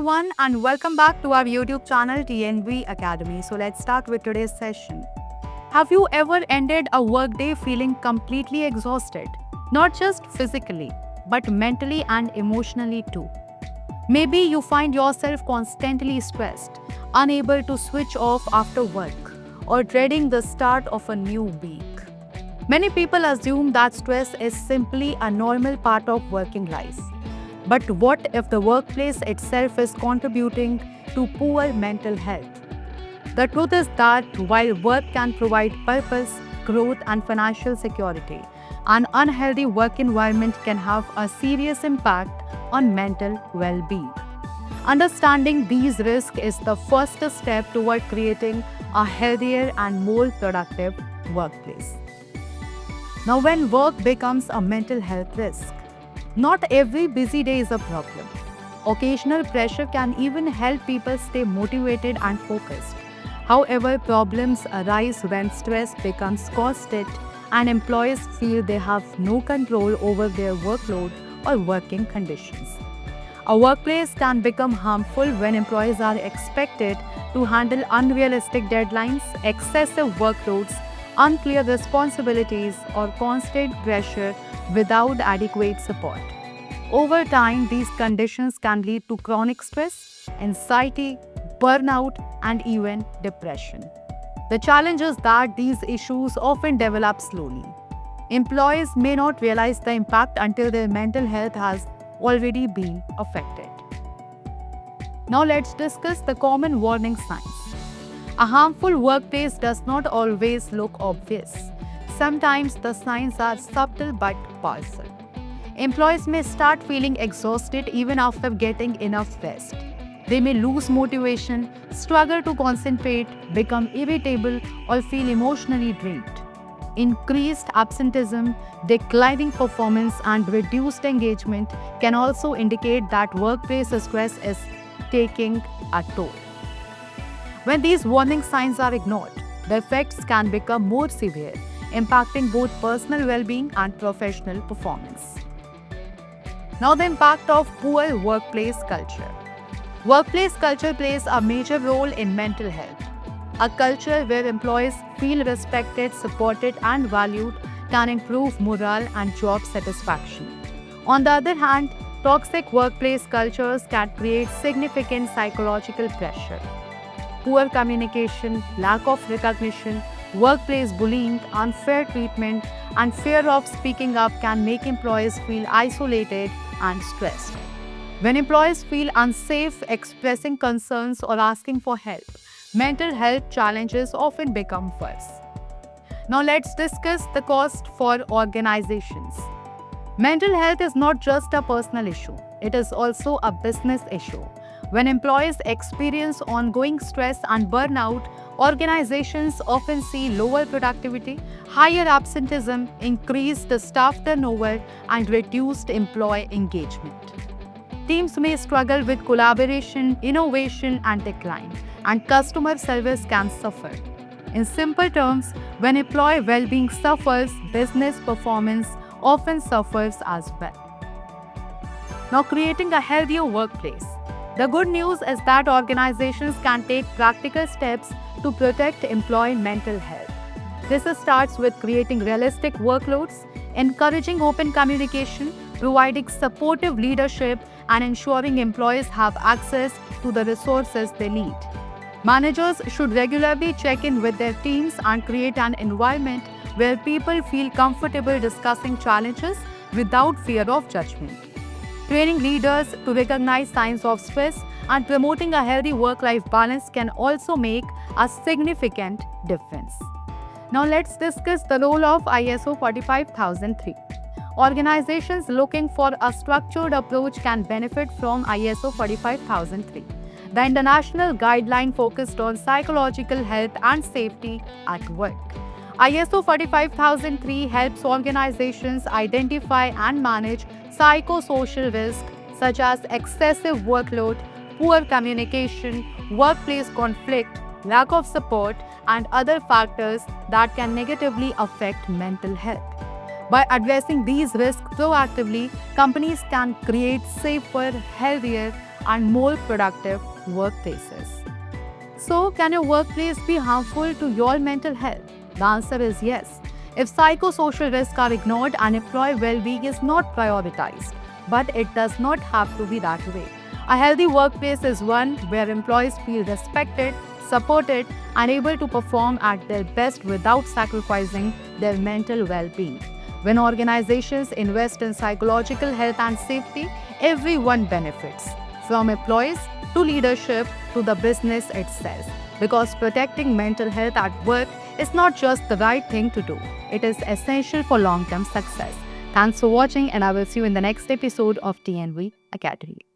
everyone and welcome back to our YouTube channel TNV Academy. So let's start with today's session. Have you ever ended a workday feeling completely exhausted? Not just physically, but mentally and emotionally too. Maybe you find yourself constantly stressed, unable to switch off after work, or dreading the start of a new week. Many people assume that stress is simply a normal part of working life. But what if the workplace itself is contributing to poor mental health? The truth is that while work can provide purpose, growth, and financial security, an unhealthy work environment can have a serious impact on mental well being. Understanding these risks is the first step toward creating a healthier and more productive workplace. Now, when work becomes a mental health risk, not every busy day is a problem. Occasional pressure can even help people stay motivated and focused. However, problems arise when stress becomes constant and employees feel they have no control over their workload or working conditions. A workplace can become harmful when employees are expected to handle unrealistic deadlines, excessive workloads, unclear responsibilities, or constant pressure without adequate support. Over time, these conditions can lead to chronic stress, anxiety, burnout, and even depression. The challenge is that these issues often develop slowly. Employees may not realize the impact until their mental health has already been affected. Now let's discuss the common warning signs. A harmful workplace does not always look obvious. Sometimes the signs are subtle but powerful. Employees may start feeling exhausted even after getting enough rest. They may lose motivation, struggle to concentrate, become irritable, or feel emotionally drained. Increased absenteeism, declining performance, and reduced engagement can also indicate that workplace stress is taking a toll. When these warning signs are ignored, the effects can become more severe, impacting both personal well-being and professional performance. Now, the impact of poor workplace culture. Workplace culture plays a major role in mental health. A culture where employees feel respected, supported, and valued can improve morale and job satisfaction. On the other hand, toxic workplace cultures can create significant psychological pressure. Poor communication, lack of recognition, workplace bullying, unfair treatment, and fear of speaking up can make employees feel isolated and stressed. When employees feel unsafe expressing concerns or asking for help, mental health challenges often become worse. Now let's discuss the cost for organizations. Mental health is not just a personal issue, it is also a business issue. When employees experience ongoing stress and burnout, organizations often see lower productivity, higher absenteeism, increased staff turnover, and reduced employee engagement. Teams may struggle with collaboration, innovation, and decline, and customer service can suffer. In simple terms, when employee well-being suffers, business performance often suffers as well. Now, creating a healthier workplace. The good news is that organizations can take practical steps to protect employee mental health. This starts with creating realistic workloads, encouraging open communication, providing supportive leadership, and ensuring employees have access to the resources they need. Managers should regularly check in with their teams and create an environment where people feel comfortable discussing challenges without fear of judgment. Training leaders to recognize signs of stress and promoting a healthy work-life balance can also make a significant difference. Now let's discuss the role of ISO 45003. Organizations looking for a structured approach can benefit from ISO 45003, the international guideline focused on psychological health and safety at work. ISO 45003 helps organizations identify and manage psychosocial risks such as excessive workload, poor communication, workplace conflict, lack of support, and other factors that can negatively affect mental health. By addressing these risks proactively, companies can create safer, healthier, and more productive workplaces. So, can your workplace be harmful to your mental health? The answer is yes. If psychosocial risks are ignored and employee well-being is not prioritized, but it does not have to be that way. A healthy workplace is one where employees feel respected, supported, and able to perform at their best without sacrificing their mental well-being. When organizations invest in psychological health and safety, everyone benefits, from employees to leadership to the business itself. Because protecting mental health at work is not just the right thing to do, it is essential for long-term success. Thanks for watching, and I will see you in the next episode of TNV Academy.